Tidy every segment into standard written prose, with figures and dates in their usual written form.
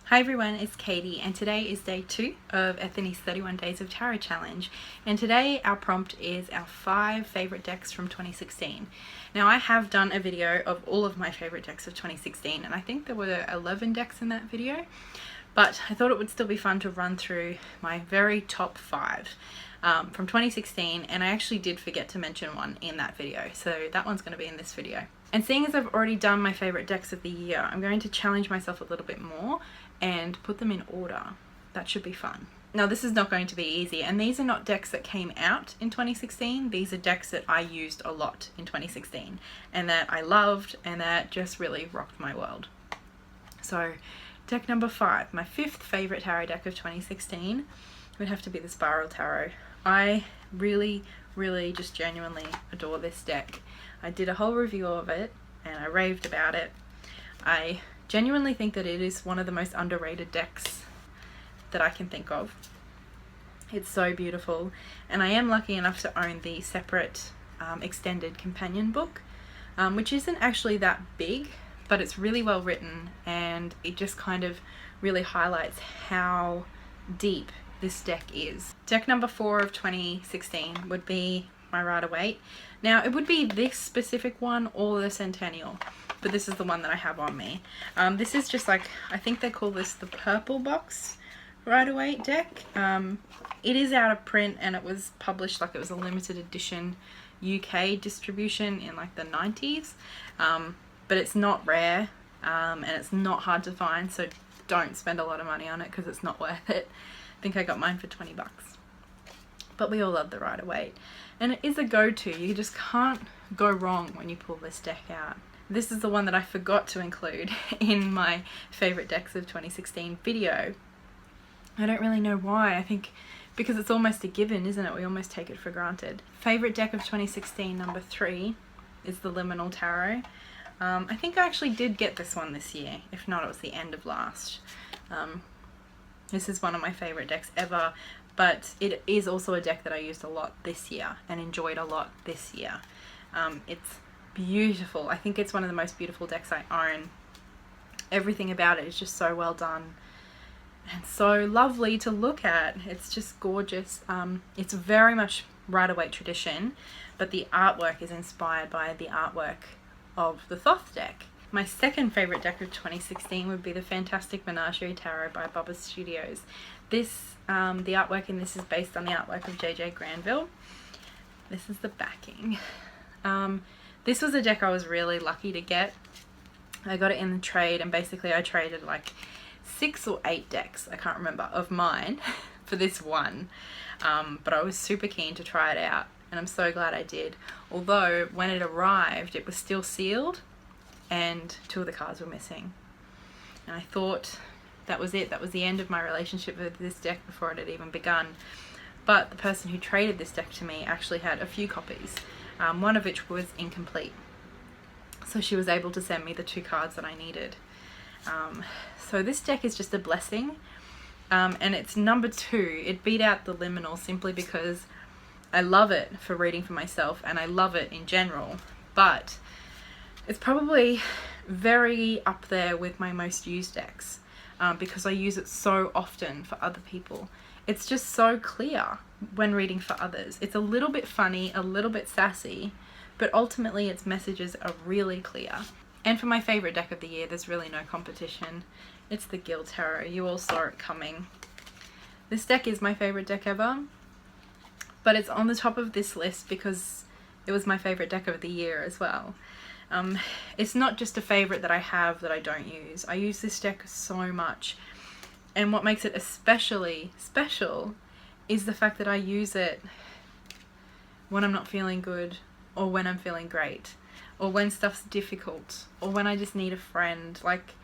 Hi everyone, it's Katey and today is day 2 of Ethony's 31 Days of Tarot Challenge, and today our prompt is our 5 favourite decks from 2016. Now I have done a video of all of my favourite decks of 2016 and I think there were 11 decks in that video, but I thought it would still be fun to run through my very top 5 from 2016, and I actually did forget to mention one in that video, so that one's going to be in this video. And seeing as I've already done my favourite decks of the year, I'm going to challenge myself a little bit more and put them in order. That should be fun. Now this is not going to be easy, and these are not decks that came out in 2016. These are decks that I used a lot in 2016 and that I loved and that just really rocked my world. So deck number 5, my 5th favourite tarot deck of 2016 would have to be the Spiral Tarot. I really just genuinely adore this deck. I did a whole review of it and I raved about it. I genuinely think that it is one of the most underrated decks that I can think of. It's so beautiful, and I am lucky enough to own the separate extended companion book, which isn't actually that big, but it's really well written and it just kind of really highlights how deep this deck is. Deck number 4 of 2016 would be my Waite. Now it would be this specific one or the Centennial, but this is the one that I have on me. This is just like, I think they call this the purple box Waite deck. It is out of print and it was published, like it was a limited edition UK distribution in like the 90s, but it's not rare and it's not hard to find, so don't spend a lot of money on it because it's not worth it. I think I got mine for 20 bucks. But we all love the Waite, and it is a go-to. You just can't go wrong when you pull this deck out. This is the one that I forgot to include in my favourite decks of 2016 video. I don't really know why. I think because it's almost a given, isn't it? We almost take it for granted. Favourite deck of 2016, number 3, is the Liminal Tarot. I think I actually did get this one this year. If not, it was the end of last. This is one of my favourite decks ever, but it is also a deck that I used a lot this year and enjoyed a lot this year. It's beautiful. I think it's one of the most beautiful decks I own. Everything about it is just so well done and so lovely to look at. It's just gorgeous. It's very much Waite tradition, but the artwork is inspired by the artwork of the Thoth deck. My second favourite deck of 2016 would be the fantastic Menagerie Terror by Bubba Studios. This, the artwork in this is based on the artwork of JJ Granville. This is the backing. This was a deck I was really lucky to get. I got it in the trade, and basically I traded like 6 or 8 decks, I can't remember, of mine for this one. But I was super keen to try it out, and I'm so glad I did. Although when it arrived, it was still sealed and 2 of the cards were missing. And I thought that was it. That was the end of my relationship with this deck before it had even begun. But the person who traded this deck to me actually had a few copies, one of which was incomplete. So she was able to send me the 2 cards that I needed. So this deck is just a blessing. And it's number 2. It beat out the Liminal simply because I love it for reading for myself and I love it in general. But it's probably very up there with my most used decks because I use it so often for other people. It's just so clear when reading for others. It's a little bit funny, a little bit sassy, but ultimately its messages are really clear. And for my favourite deck of the year, there's really no competition. It's the Gill Tarot. You all saw it coming. This deck is my favourite deck ever, but it's on the top of this list because it was my favourite deck of the year as well. It's not just a favourite that I have that I don't use. I use this deck so much, and what makes it especially special is the fact that I use it when I'm not feeling good, or when I'm feeling great, or when stuff's difficult, or when I just need a friend. Like,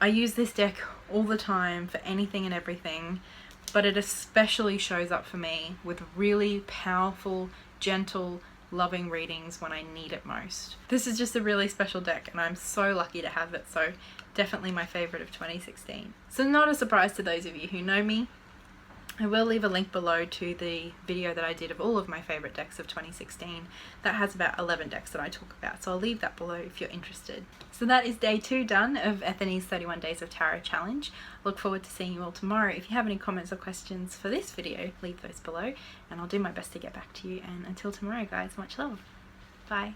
I use this deck all the time for anything and everything, but it especially shows up for me with really powerful, gentle, loving readings when I need it most. This is just a really special deck and I'm so lucky to have it, so definitely my favourite of 2016. So not a surprise to those of you who know me, I will leave a link below to the video that I did of all of my favourite decks of 2016. That has about 11 decks that I talk about, so I'll leave that below if you're interested. So that is day 2 done of Ethony's 31 Days of Tarot challenge. Look forward to seeing you all tomorrow. If you have any comments or questions for this video, leave those below and I'll do my best to get back to you. And until tomorrow guys, much love. Bye.